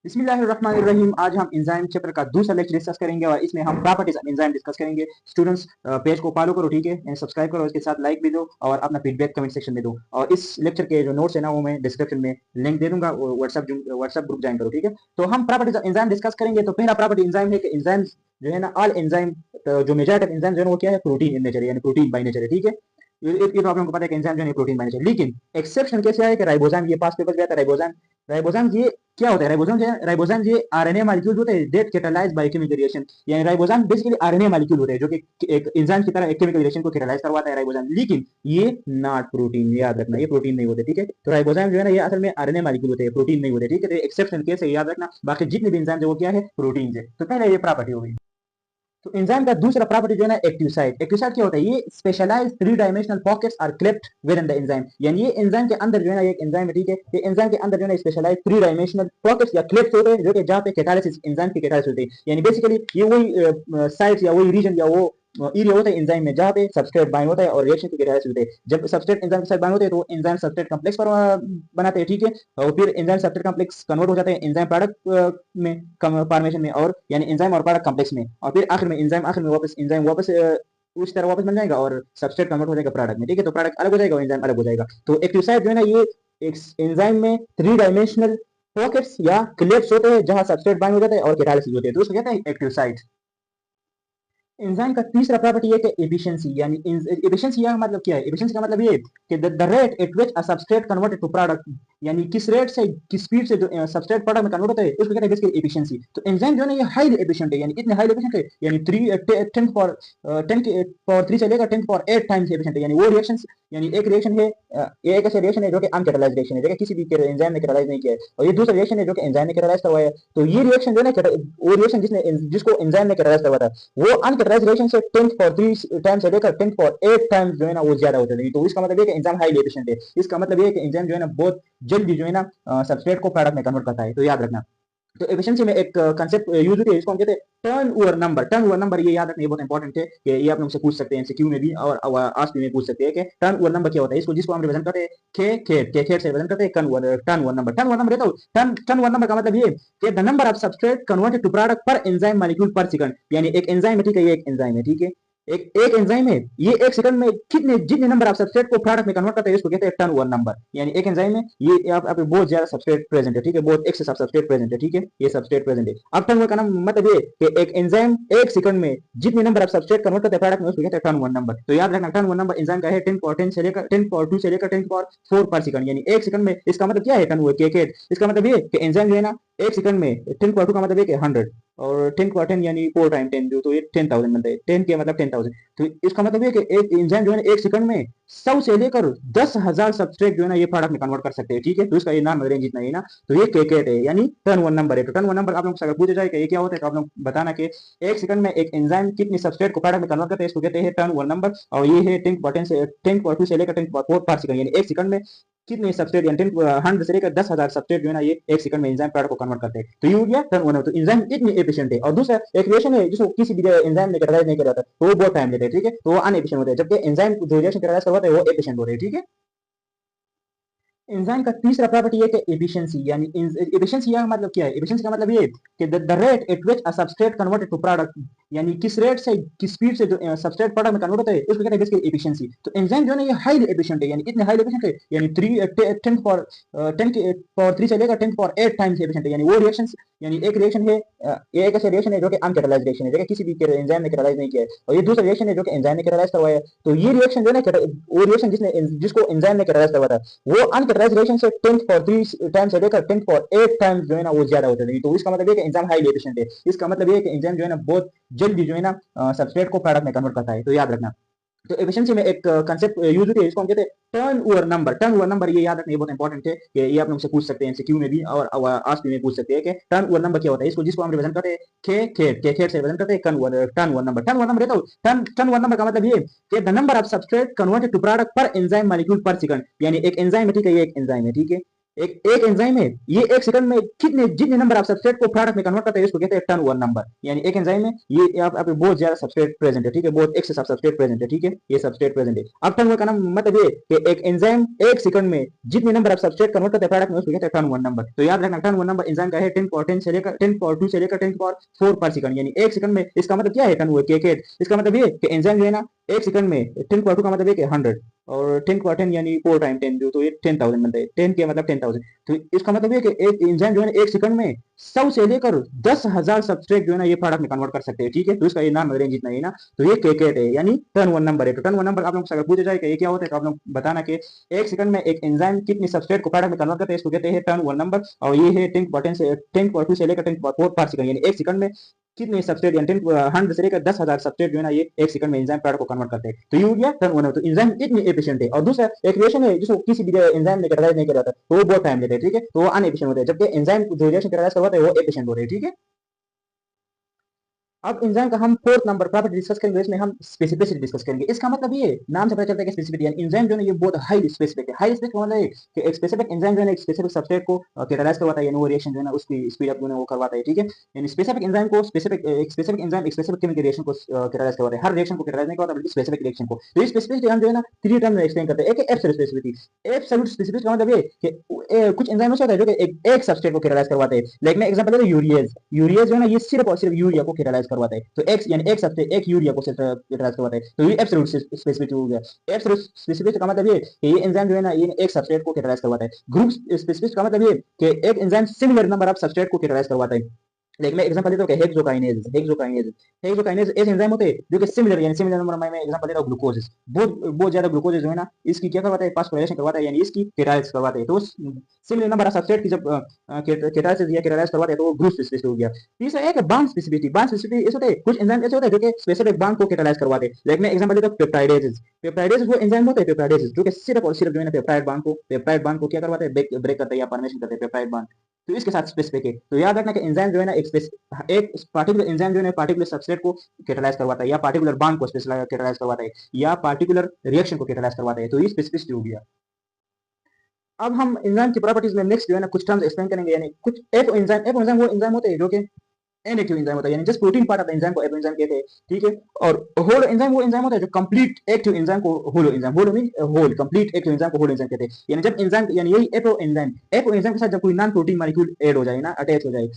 बिस्मिल्लाहिर्रहमानिर्रहीम। आज हम एंजाइम चैप्टर का दूसरा लेक्चर डिस्कस करेंगे और इसमें हम प्रॉपर्टीज ऑफ एंजाइम डिस्कस करेंगे। स्टूडेंट्स, पेज को फॉलो करो, ठीक है, सब्सक्राइब करो, इसके साथ लाइक भी दो और अपना फीडबैक कमेंट सेक्शन में दो। और इस लेक्चर के जो नोट्स है ना वो मैं डिस्क्रिप्शन में लिंक दे दूंगा, व्हाट्सएप ग्रुप ज्वाइन करो, ठीक है। तो हम प्रॉपर्टीज ऑफ एंजाइम डिस्कस करेंगे। तो पहला प्रॉपर्टी एंजाइम है कि एंजाइम जो है ना, ऑल एंजाइम, जो मेजॉरिटी ऑफ एंजाइम जो है ना वो क्या है, प्रोटीन इन नेचर, यानी प्रोटीन बाय नेचर है, ठीक है। ये प्रॉब्लम को पता है कि एंजाइम जो है प्रोटीन बाय नेचर, लेकिन एक्सेप्शन कैसे आया कि राइबोसोम, ये पास पेपर गया था। राइबोसोम राइबोसोम ये क्या होता है? राइबोसोम ये आरएनए मॉलिक्यूल होते हैं that catalyse by chemical reaction. यानी राइबोसोम बेसिकली आरएनए मॉलिक्यूल होते हैं जो कि एक एंजाइम की तरह एक केमिकल रिएक्शन को कैटालाइज करवाता है राइबोसोम, लेकिन ये नॉट प्रोटीन, याद रखना, ये प्रोटीन नहीं होते, ठीक है। तो राइबोसोम जो है ना ये असल में आरएनए मॉलिक्यूल होते हैं, प्रोटीन नहीं होते, ठीक है। तो एक्सेप्शन केस है, याद रखना। बाकी जितने भी एंजाइम जो वो क्या है, प्रोटीन है। तो पहले ये प्रॉपर्टी हो गई। तो एंजाइम का दूसरा प्रॉपर्टी जो है ना, एक्टिव साइट। एक्टिव साइट क्या होता है? ये specialised three dimensional pockets are cleft within the enzyme. यानी ये एंजाइम के अंदर जो है ना, एक एंजाइम है, ठीक है, ये एंजाइम के अंदर जो है ना स्पेशलाइज्ड थ्री डायमेंशनल पॉकेट्स या क्लेप्ट होते हैं जो कि जहाँ पे कैटालिसिस, एंजाइम की कैटालिसिस होती है। यानी बेसिकली ये वही साइट्स या वही रीजन या वो एरिया होता है एंजाइम में जहाँ पे सबस्ट्रेट बाइंड होता है और रिएक्शन की कैटालिसिस होती है। जब सबस्ट्रेट एंजाइम के साथ बाइंड होते हैं तो एंजाइम सबस्ट्रेट कॉम्प्लेक्स पर बनाते हैं, ठीक है। और फिर एंजाइम सबस्ट्रेट कॉम्प्लेक्स कन्वर्ट हो जाते हैं एंजाइम प्रोडक्ट में फॉर्मेशन में, और यानी एंजाइम और प्रोडक्ट कॉम्प्लेक्स में। और फिर आखिर में एंजाइम आखिर में वापस एंजाइम वापस उस तरह वापस बन जाएगा और सबस्ट्रेट कन्वर्ट हो जाएगा प्रोडक्ट में, ठीक है। तो प्रोडक्ट अलग हो जाएगा और एंजाइम अलग हो जाएगा। तो एक्टिव साइट जो है ना, ये एक एंजाइम में थ्री डायमेंशनल पॉकेट्स या क्लेप्स होते हैं जहां सबस्ट्रेट बाइंड हो जाता है और कैटालिसिस होती है, तो उसको कहते हैं एक्टिव साइट। एंजाइम का तीसरा प्रॉपर्टी है कि एफिशिएंसी। यानी एफिशिएंसी का मतलब क्या है? एफिशिएंसी का मतलब ये कि the rate at which a substrate converted to product, यानी किस रेट से, किस स्पीड से जो सबस्ट्रेट प्रोडक्ट में कन्वर्ट होता है उसको कहते हैं बेसिकली एफिशिएंसी। तो एंजाइम जो है ना ये हाईली एफिशिएंट है, यानी इतने हाईली एफिशिएंट है, यानी 10 फॉर 10 के पावर 3 से लेकर 10 फॉर 8 टाइम्स एफिशिएंट है। यानी वो रिएक्शंस, यानी एक रिएक्शन है, ये एक ऐसा रिएक्शन है जो कि अनकैटालाइज्ड रिएक्शन है, जो कि किसी भी एंजाइम ने कैटालाइज नहीं किया है, और ये दूसरा रिएक्शन है जो कि एंजाइम ने कैटालाइज करवाया है। तो ये रिएक्शन जो है ना, वो रिएक्शन जिसको एंजाइम ने कैटालाइज करवाया था, वो अनकैटालाइज्ड रिएक्शन से 10 फॉर 3 टाइम्स से लेकर 10 फॉर 8 टाइम्स जो है ना वो ज्यादा होता है। तो इसका मतलब ये कि एंजाइम हाईली एफिशिएंट है। इसका मतलब ये कि एंजाइम जो है ना बहुत जल्दी जो है ना सबस्ट्रेट को प्रोडक्ट में कन्वर्ट करता है, तो याद रखना। तो एफिशिएंसी में एक कंसेप्ट यूज होती है जिसको हम कहते हैं turnover number. Turnover number ये याद रखना, ये बहुत इंपॉर्टेंट है कि ये आप लोग से पूछ सकते हैं एमसीक्यू में भी और आसपी में पूछ सकते हैं कि टर्न ओवर नंबर क्या होता है। इसको जिसको हम रिप्रेजेंट करते हैं के खेत से रिप्रेजेंट करते हैं turnover number. Turnover number रहता है, टर्न ओवर नंबर का मतलब ये कि the number of substrate converted to product per enzyme molecule per second. यानी एक एंजाइम है, ठीक है, ये एक एंजाइम है, ठीक है, एक एंजाइम है, ये एक सेकंड में कितने जितने नंबर ऑफ सबस्ट्रेट को प्रोडक्ट में कन्वर्ट करते हैं इसको कहते हैं टर्न ओवर नंबर। यानी एक एंजाइम में ये आप बहुत ज्यादा सबस्ट्रेट प्रेजेंट है, ठीक है, बहुत एक्सेस ऑफ सबस्ट्रेट प्रेजेंट है, ठीक है, ये सबस्ट्रेट प्रेजेंट है। अब टर्न ओवर का नाम मतलब ये कि एक एंजाइम एक सेकंड में जितने नंबर ऑफ सबस्ट्रेट कन्वर्ट करते हैं प्रोडक्ट में उसको कहते हैं टर्न ओवर नंबर। तो याद रखना, टर्न ओवर नंबर एंजाइम का है 10 पावर 10 से लेकर 10 पावर 2 से लेकर 10 पावर 4 पर सेकंड, यानी एक सेकंड में। इसका मतलब क्या है टर्न ओवर के? इसका मतलब ये कि एंजाइम जो है ना एक सेकंड में 10 पावर 2 का मतलब है कि 100 और 10 पावर 10 यानी 4 टाइम 10 जो, तो ये 10,000 बनता है। 10 के मतलब 10,000। तो इसका मतलब ये कि एक एंजाइम जो है ना एक सेकंड में 100 से लेकर 10,000 सबस्ट्रेट जो है ना ये प्रोडक्ट में कन्वर्ट कर सकते हैं, ठीक है। तो इसका ये नाम रेंज इतना ही ना, तो ये केकेट है, यानी टर्न वन नंबर है। तो टर्न वन नंबर आप लोग से अगर पूछा जाए कि ये क्या होता है तो आप लोग बताना कि एक सेकंड में एक एंजाइम कितनी सबस्ट्रेट को प्रोडक्ट में कन्वर्ट करते हैं इसको कहते हैं टर्न वन नंबर। और ये है 10 से लेकर 10 पावर 4 पर सेकंड, यानी एक सेकंड में कितने सबस्ट्रेट, यानी 100 से लेकर 10,000 सबस्ट्रेट जो है ना ये एक सेकंड में एंजाइम प्रोडक्ट को कन्वर्ट करते हैं। तो ये हो गया टर्न वन। तो एंजाइम इतनी एफिशिएंट है। और दूसरा एक रिएक्शन है जिसको किसी भी एंजाइम ने कैटालाइज नहीं किया जाता तो वो बहुत टाइम लेता है, ठीक है, तो वो अनएफिशिएंट होता है, जबकि एंजाइम जो रिएक्शन कैटालाइज करवाते हैं वो एफिशिएंट होते हैं, ठीक है। एंजाइम का तीसरा प्रॉपर्टी है कि एफिशिएंसी। यानी एफिशिएंसी का मतलब क्या है? एफिशिएंसी का मतलब ये कि the rate at which a substrate converted to product, यानी किस रेट से, किस स्पीड से जो सबस्ट्रेट प्रोडक्ट में कन्वर्ट होता है उसको कहते हैं बेसिकली एफिशिएंसी। तो एंजाइम जो है ना ये हाईली एफिशिएंट है, यानी इतने हाईली एफिशिएंट है, यानी 10 फॉर 10 के पावर 3 से लेकर 10 फॉर 8 टाइम्स एफिशिएंट है। यानी वो रिएक्शंस, यानी एक रिएक्शन है, ये एक ऐसा रिएक्शन है जो कि अनकैटालाइज्ड रिएक्शन है, जो कि किसी भी एंजाइम ने कैटालाइज नहीं किया है, और ये दूसरा रिएक्शन है जो कि एंजाइम ने कैटालाइज करवाया है। तो ये रिएक्शन जो है ना, वो रिएक्शन जिसको एंजाइम ने कैटालाइज करवाया था, वो अनकैटालाइज्ड रिएक्शन से 10 फॉर 3 टाइम्स से लेकर 10 फॉर 8 टाइम्स जो है ना वो ज्यादा होता है। तो इसका मतलब ये कि एंजाइम हाईली एफिशिएंट है। इसका मतलब ये कि एंजाइम जो है ना बहुत जल्दी जो है ना सबस्ट्रेट को प्रोडक्ट में कन्वर्ट करता है, तो याद रखना। तो एफिशिएंसी में एक कंसेप्ट यूज होती है जिसको हम कहते हैं turnover number. Turnover number ये याद रखना, ये बहुत इंपॉर्टेंट है कि ये आप लोग से पूछ सकते हैं एमसीक्यू में भी और आसपी में पूछ सकते हैं कि टर्न ओवर नंबर क्या होता है। इसको जिसको हम रिप्रेजेंट करते हैं के खेत से रिप्रेजेंट करते हैं turnover number. Turnover number रहता है, टर्न ओवर नंबर का मतलब ये कि the number of substrate converted to product per enzyme molecule per second. यानी एक एंजाइम है, ठीक है, ये एक एंजाइम है, ठीक है, एक एक एंजाइम है, ये एक सेकंड में कितने जितने नंबर आप सबस्ट्रेट को प्रोडक्ट में कन्वर्ट करते हैं इसको कहते हैं टर्न ओवर नंबर। यानी एक एंजाइम में ये आप बहुत ज्यादा सबस्ट्रेट प्रेजेंट है, ठीक है, बहुत एक्सेस ऑफ सबस्ट्रेट प्रेजेंट है, ठीक है, ये सबस्ट्रेट प्रेजेंट है। अब टर्न ओवर का नाम मतलब ये कि एक एंजाइम एक सेकंड में जितने नंबर आप सबस्ट्रेट कन्वर्ट करते हैं प्रोडक्ट में उसको कहते हैं टर्न ओवर नंबर। तो याद रखना टर्न ओवर नंबर एंजाइम का है 10 पावर 10 से लेकर 10 पावर 2 से लेकर 10 पावर 4 पर सेकंड, यानी एक सेकंड में। इसका मतलब क्या है टर्न ओवर के, इसका मतलब ये कि एंजाइम जो है ना एक सेकंड में 10 पावर 2 का मतलब ये कि 100 और 10 पावर 10 यानी 4 टाइम 10 जो तो ये 10,000 बनता है, 10 के मतलब 10,000। तो इसका मतलब ये कि एक एंजाइम जो है ना एक सेकंड में 100 से लेकर 10,000 सबस्ट्रेट जो है ना ये प्रोडक्ट में कन्वर्ट कर सकते हैं, ठीक है। तो इसका ये नाम रेंज इतना ही ना, तो ये केकेट है यानी टर्न वन नंबर है। तो टर्न वन नंबर आप लोग से अगर पूछा जाए कि ये क्या होता है तो आप लोग बताना कि एक सेकंड में एक एंजाइम कितनी सबस्ट्रेट को प्रोडक्ट में कन्वर्ट करते हैं इसको कहते हैं टर्न वन नंबर। और ये है 10 से लेकर 10 पर सेकंड, यानी एक सेकंड में कितने सबस्ट्रेट यानी 100 से लेकर 10,000 सबस्ट्रेट जो है ना ये एक सेकंड में एंजाइम प्रोडक्ट को कन्वर्ट करते हैं। तो ये हो गया टर्न वन। तो एंजाइम इतनी एफिशिएंट है। और दूसरा एक रिएक्शन है जिसको किसी भी एंजाइम में कैटालाइज नहीं किया जाता तो वो बहुत टाइम लेता है, ठीक है, तो वो अनएफिशिएंट होता है, जबकि एंजाइम जो रिएक्शन कैटालाइज करवाते हैं वो एफिशिएंट होते हैं, ठीक है। अब एंजाइम का हम फोर्थ नंबर प्रॉपर्टी डिस्कस करेंगे, इसमें हम स्पेसिफिसिटी डिस्कस करेंगे। इसका मतलब ये नाम से पता चलता है कि स्पेसिफिसिटी यानी एंजाइम जो है ये बहुत हाईली स्पेसिफिक है। हाई स्पेसिफिक मतलब है कि एक स्पेसिफिक एंजाइम जो है एक स्पेसिफिक सबस्ट्रेट को कैटालाइज करवाता है, यानी वो रिएक्शन जो है ना उसकी स्पीड अप जो है वो करवाता है, ठीक है। यानी स्पेसिफिक एंजाइम को स्पेसिफिक एंजाइम एक स्पेसिफिक केमिकल रिएक्शन को कैटालाइज करवाता है। हर रिएक्शन को कैटालाइज नहीं करवाता बल्कि स्पेसिफिक रिएक्शन को। तो इस स्पेसिफिसिटी हम जो है ना 3 टर्म में एक्सप्लेन करते हैं। एक है एब्सोल्यूट स्पेसिफिसिटी। एब्सोल्यूट स्पेसिफिसिटी का मतलब ये कि कुछ एंजाइम ऐसे होता है जो कि एक सबस्ट्रेट को कैटालाइज करवाते हैं। लाइक मैं एग्जांपल देता हूं यूरियज। यूरियज जो है ना ये सिर्फ और सिर्फ यूरिया को कैटालाइज करवाता है। तो एक्स यानी एक सबसे एक यूरिया को कैटालाइज करवाता है, तो ये एब्सोल्यूट स्पेसिफिसिटी हो गया। एब्सोल्यूट स्पेसिफिसिटी का मतलब ये कि ये एंजाइम जो है ना ये एक सबस्ट्रेट को कैटालाइज करवाता है। ग्रुप स्पेसिफिसिटी का मतलब ये कि एक enzyme similar number of substrate को कैटालाइज करवाता है। लाइक मैं एग्जांपल देता हूं कि हेक्सोकाइनेज ऐसे एंजाइम होते हैं जो कि सिमिलर यानी सिमिलर नंबर में मैं एग्जांपल देता हूं ग्लूकोज। बहुत बहुत ज्यादा ग्लूकोज जो है ना इसकी क्या करवाता है फास्फोराइलेशन करवाता है, यानी इसकी कैटालाइज करवाता है। तो सिमिलर नंबर ऑफ सबस्ट्रेट की जब कैटालाइसिस या कैटालाइज करवाते हैं तो वो ग्रुप स्पेसिफिसिटी हो गया। तीसरा एक बांड स्पेसिफिसिटी। बांड स्पेसिफिसिटी ऐसे होते हैं कुछ एंजाइम ऐसे होते हैं जो कि स्पेसिफिक बांड को कैटालाइज करवाते हैं। लाइक मैं एग्जांपल देता हूं पेप्टाइडेजेस। पेप्टाइडेजेस वो एंजाइम होते हैं पेप्टाइडेजेस जो कि सिर्फ और सिर्फ जो है ना पेप्टाइड बांड को क्या करवाते हैं ब्रेक करते हैं या फॉर्मेशन करते हैं पेप्टाइड बांड। तो इसके साथ स्पेसिफिक है। तो याद रखना कि एंजाइम जो है ना एक पार्टिकुलर एंजाइम जो है पार्टिकुलर सबस्ट्रेट को कैटालाइज करवाता है या पार्टिकुलर बांड को कैटालाइज करवाता है या पार्टिकुलर रिएक्शन को कैटालाइज करवाता है। तो ये स्पेसिफिसिटी हो गया। अब हम एंजाइम की प्रॉपर्टीज में नेक्स्ट जो है ना कुछ टर्म्स एक्सप्लेन करेंगे। यानी कुछ एफ एंजाइम वो एंजाइम होते हैं जो कि इनएक्टिव एंजाइम होता है, यानी just protein part of the enzyme को एफ एंजाइम कहते हैं, ठीक है। और होल एंजाइम वो एंजाइम होता है जो कंप्लीट एक्टिव एंजाइम को holoenzyme, holo mean whole complete active enzyme को होल एंजाइम कहते हैं। यानी जब एंजाइम यानी यही एफ एंजाइम के साथ जब कोई नॉन प्रोटीन मॉलिक्यूल ऐड हो जाए ना अटैच हो जाए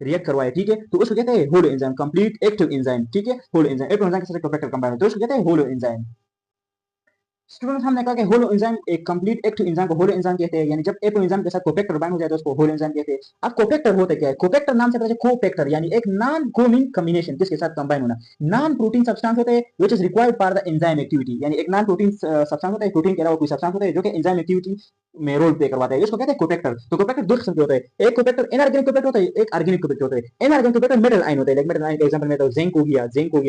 रिएक्ट करवाए, ठीक है, तो उसको कहते हैं holo enzyme complete active enzyme, ठीक है। होलो एंजाइम एफ एंजाइम के साथ कोफैक्टर कंबाइन तो उसको कहते हैं होलो एंजाइम। स्टूडेंट हमने कहा कि होलो एंजाइम एक कंप्लीट एक्टिव एंजाइम को होलो एंजाइम कहते हैं, यानी जब एपो एंजाइम के साथ कोफैक्टर बाइंड हो जाए तो उसको होलो एंजाइम कहते हैं। अब कोफैक्टर होता क्या है? कोफैक्टर नाम से पता है कोफैक्टर यानी एक नॉन कोमिंग कॉम्बिनेशन किसके साथ कंबाइन होना। नॉन प्रोटीन सब्सटेंस होते हैं which is required for the enzyme activity, यानी एक नॉन प्रोटीन सब्सटेंस होता है प्रोटीन के अलावा कोई सब्सटेंस होता है जो कि एंजाइम एक्टिविटी में रोल प्ले करवाता है, इसको कहते हैं कोफैक्टर। तो कोफैक्टर दो किस्म के होते हैं, एक कोफैक्टर इनऑर्गेनिक कोफैक्टर होता है, एक ऑर्गेनिक कोफैक्टर होता है। इनऑर्गेनिक कोफैक्टर मेटल आयन होते हैं, लाइक मेटल आयन का एग्जांपल में तो जिंक हो गया,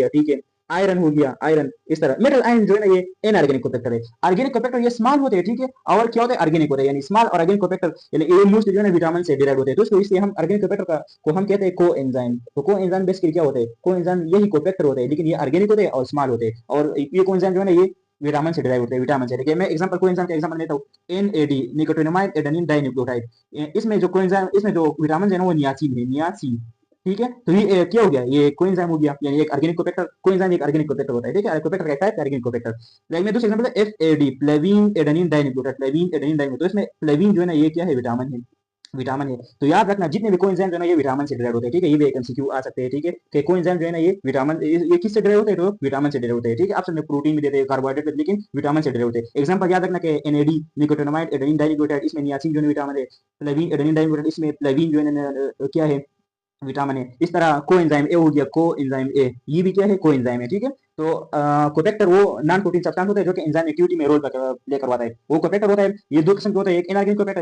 ठीक है, आयरन हो गया, आयरन इस तरह मेटल आयन जो है ना ये इनऑर्गेनिक कोफैक्टर है। ऑर्गेनिक कोफैक्टर ये स्मॉल होते हैं, ठीक है, और क्या होते हैं ऑर्गेनिक होते हैं, यानी स्मॉल और ऑर्गेनिक कोफैक्टर यानी ये मोस्टली जो है ना विटामिन से डिराइव होते हैं। तो इसको इसलिए हम ऑर्गेनिक कोफैक्टर का को हम कहते हैं को एंजाइम। तो को एंजाइम बेसिकली क्या होते हैं? को एंजाइम यही कोफैक्टर होते हैं, लेकिन ये ऑर्गेनिक होते हैं और स्मॉल होते हैं। और ये को एंजाइम जो है ना ये विटामिन से डिराइव होते हैं, विटामिन से। देखिए मैं एग्जांपल को एंजाइम का एग्जांपल लेता हूं, एनएडी निकोटिनामाइड एडेनिन डाइन्यूक्लियोटाइड। इसमें जो कोएंजाइम इसमें जो विटामिन है ना वो नियासिन है, नियासिन, ठीक है। तो ये क्या हो गया? ये कोएंजाइम हो गया, यानी एक ऑर्गेनिक कोफैक्टर कोएंजाइम एक ऑर्गेनिक कोफैक्टर होता है, ठीक है। कोफैक्टर का टाइप ऑर्गेनिक कोफैक्टर। लाइक मैं दूसरा एग्जांपल है FAD flavin adenine dinucleotide, flavin adenine dinucleotide. तो इसमें फ्लेविन जो है ना ये क्या है? विटामिन है, विटामिन है। तो याद रखना जितने भी कोएंजाइम जो है ना ये विटामिन से डिराइव होते हैं, ठीक है। ये भी एक एमसीक्यू आ सकते हैं, ठीक है, कि कोएंजाइम जो है ना ये विटामिन ये किससे डिराइव होते हैं? तो विटामिन से डिराइव होते हैं, ठीक है। ऑप्शन में प्रोटीन भी देते हैं, कार्बोहाइड्रेट, लेकिन विटामिन से डिराइव होते हैं। एग्जांपल याद रखना कि एनएडी निकोटिनामाइड एडेनिन डाइन्यूक्लियोटाइड, इसमें नियासिन जो है विटामिन है। फ्लेविन एडेनिन डाइन्यूक्लियोटाइड, इसमें फ्लेविन जो है क्या है? विटामिन है। इस तरह को एंजाइम ए हो गया, को एंजाइम ए, ये भी क्या है? को एंजाइम है, ठीक है। तो कोफैक्टर वो नॉन प्रोटीन सब्सटेंस होता है जो कि एंजाइम एक्टिविटी में रोल प्ले करवाता है, वो कोफैक्टर होता है। ये दो किस्म के होते हैं, एक inorganic cofactor,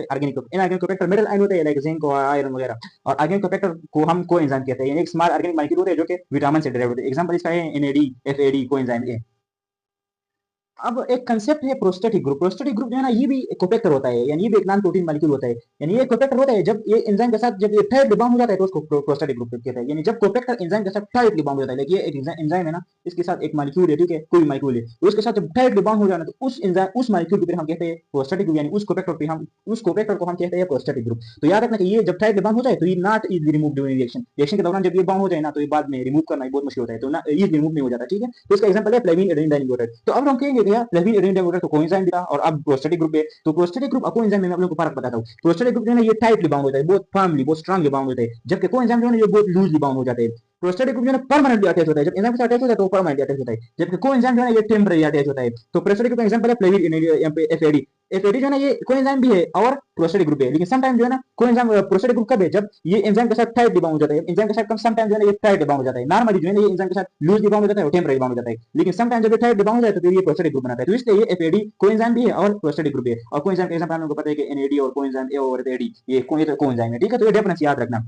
inorganic cofactor metal ion होते हैं, लाइक जिंक और आयरन वगैरह। और ऑर्गेनिक कोफैक्टर को हम को एंजाइम कहते हैं, यानी एक स्मॉल ऑर्गेनिक मॉलिक्यूल होते हैं जो कि विटामिन से डिराइव होते हैं। एग्जांपल इसका है एनएडी एफएडी को एंजाइम ए। अब एक कंसेप्ट है प्रोस्टेटिक ग्रुप। प्रोस्टेटिक ग्रुप जो है ना, ये भी कोपेक्टर होता है, यानी ये भी एक नॉन प्रोटीन मॉलिक्यूल होता है। यानी ये कोपेक्टर होता है, जब ये एंजाइम के साथ जब ये टाइटली बाउंड हो जाता है तो उसको प्रोस्टेटिक ग्रुप कहते हैं। यानी जब कोपेक्टर एंजाइम के साथ टाइटली बाउंड हो जाता है, देखिए एक एंजाइम है ना, इसके साथ एक मॉलिक्यूल है, ठीक है, कोई मॉलिक्यूल है, तो उसके साथ जब टाइटली बाउंड हो जाना तो उस एंजाइम उस मॉलिक्यूल को फिर हम कहते हैं प्रोस्टेटिक ग्रुप, यानी उस कोपेक्टर को हम कहते हैं प्रोस्टेटिक ग्रुप। तो याद रखना कि ये जब टाइटली बाउंड हो जाए तो ये not easily remove during reaction. Reaction के दौरान जब ये बाउंड हो जाए ना, तो ये बाद में रिमूव करना बहुत मुश्किल होता है, तो ना इजीली रिमूव नहीं हो जाता, ठीक है। तो इसका एग्जांपल है फ्लेविन एडेनिन डाइन्यूक्लियोटाइड। तो अब हम कहेंगे कि यार फ्लेविन एडेनिन डाइन्यूक्लियोटाइड तो कोएंजाइम दिया और अब प्रोस्टेटिक ग्रुप है, तो प्रोस्टेटिक ग्रुप और कोएंजाइम में मैं आप लोगों को फर्क बताता हूँ। प्रोस्टेटिक ग्रुप जो है ना, ये टाइटली बाउंड होता है, बहुत फर्मली, बहुत स्ट्रांगली बाउंड होता है, जबकि कोएंजाइम जो है ना, ये बहुत लूजली बाउंड हो जाते हैं। प्रोस्टेटिक ग्रुप जो है ना परमानेंटली अटैच होता है, जब एंजाइम के साथ अटैच होता है तो परमानेंटली अटैच होता है, जबकि कोएंजाइम जो है ना, ये टेम्परेरी अटैच होता है। तो प्रोस्टेटिक ग्रुप का एग्जांपल है फ्लेविन एफएडी। एफएडी जो है ना, ये कोएंजाइम भी है और प्रोस्टेटिक ग्रुप है, लेकिन समटाइम जो है ना कोएंजाइम प्रोस्टेटिक ग्रुप कब है, जब ये एंजाइम के साथ टाइटली बाउंड हो जाता है। एंजाइम के साथ समटाइम जो है ना, ये टाइटली बाउंड हो जाता है। नॉर्मली जो है ना, ये एंजाइम के साथ लूजली बाउंड हो जाता है और टेम्परेरी बाउंड हो जाता है, लेकिन समटाइम जब ये टाइटली बाउंड हो जाता है तो फिर ये प्रोस्टेटिक ग्रुप बनाता है। तो इसलिए ये एफएडी कोएंजाइम भी है और प्रोस्टेटिक ग्रुप है। और कोएंजाइम का एग्जांपल आपको पता है कि एनएडी और कोएंजाइम ए और एडी, ये कोएंजाइम है, ठीक है। तो ये डिफरेंस याद रखना।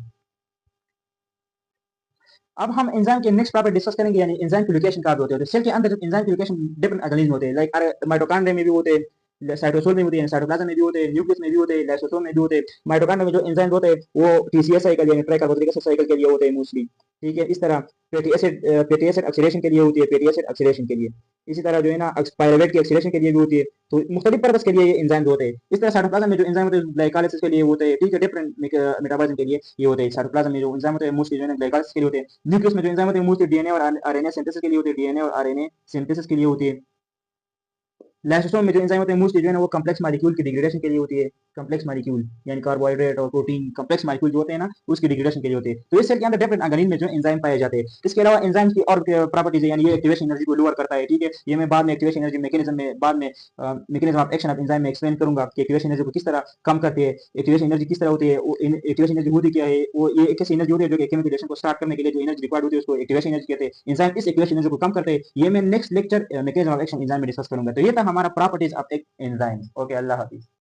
अब हम एंजाइम के नेक्स्ट टॉपिक डिस्कस करेंगे, यानी एंजाइम के लोकेशन कहाँ पे होते हैं। तो सेल के अंदर एंजाइम के लोकेशन डिफरेंट ऑर्गेनिज्म होते हैं, लाइक माइटोकॉन्ड्रिया में भी होते हैं, साइटोसोल में भी होते हैं, साइटोप्लाज्म में भी होते हैं, न्यूक्लियस में भी होते हैं, लाइसोसोम में भी होते हैं। माइटोकॉन्ड्रिया में जो एंजाइम होते हैं वो टीसीएस साइकिल यानी ट्राई कार्बोक्सिलिक एसिड साइकिल के लिए होते हैं मोस्टली, ठीक है। इस तरह फैटी एसिड ऑक्सीडेशन के लिए होती है, फैटी एसिड ऑक्सीडेशन के लिए। इसी तरह जो है ना पायरुवेट की ऑक्सीडेशन के लिए भी होती है। तो मुख्तलिफ पर्पस के लिए ये एंजाइम होते हैं। इस तरह साइटोप्लाज्म में जो एंजाइम होते हैं ग्लाइकोलाइसिस के लिए होते हैं, ठीक है, डिफरेंट मेटाबॉलिज्म के लिए ये होते हैं। साइटोप्लाज्म में जो एंजाइम होते हैं मोस्टली जो है ग्लाइकोलाइसिस के लिए होते हैं। न्यूक्लियस में जो एंजाइम होते हैं मोस्टली डीएनए और आरएनए सिंथेसिस के लिए होते हैं, डीएनए और आरएनए सिंथेसिस के लिए होती है। लाइसोसोम में जो एंजाइम होते हैं मोस्टली जो है ना वो कॉम्प्लेक्स मॉलिक्यूल की डिग्रेडेशन के लिए होती है। कॉम्प्लेक्स मॉलिक्यूल यानी कार्बोहाइड्रेट और प्रोटीन कॉम्प्लेक्स मॉलिक्यूल जो होते हैं ना, उसकी डिग्रेडेशन के लिए होते हैं। तो इस सेल के अंदर डिफरेंट ऑर्गेनिज्म में जो एंजाइम पाए जाते हैं। इसके अलावा एंजाइम की और प्रॉपर्टीज है, यानी ये एक्टिवेशन एनर्जी को लोअर करता है, ठीक है। ये मैं बाद में एक्टिवेशन एनर्जी मैकेनिज्म में बाद में mechanism of action of enzyme में एक्सप्लेन करूंगा कि एक्टिवेशन एनर्जी को किस तरह कम करते हैं, एक्टिवेशन एनर्जी किस तरह होती है, एक्टिवेशन एनर्जी होती क्या है, वो ये एक ऐसी एनर्जी होती है जो कि केमिकल रिएक्शन को स्टार्ट करने के लिए जो एनर्जी रिक्वायर्ड होती है उसको एक्टिवेशन एनर्जी कहते हैं। एंजाइम इस एक्टिवेशन एनर्जी को कम करते हैं। ये मैं next lecture mechanism of action enzyme में डिस्कस करूंगा। तो ये था हमारा प्रॉपर्टीज ऑफ एक एंजाइम। ओके, अल्लाह हाफिज।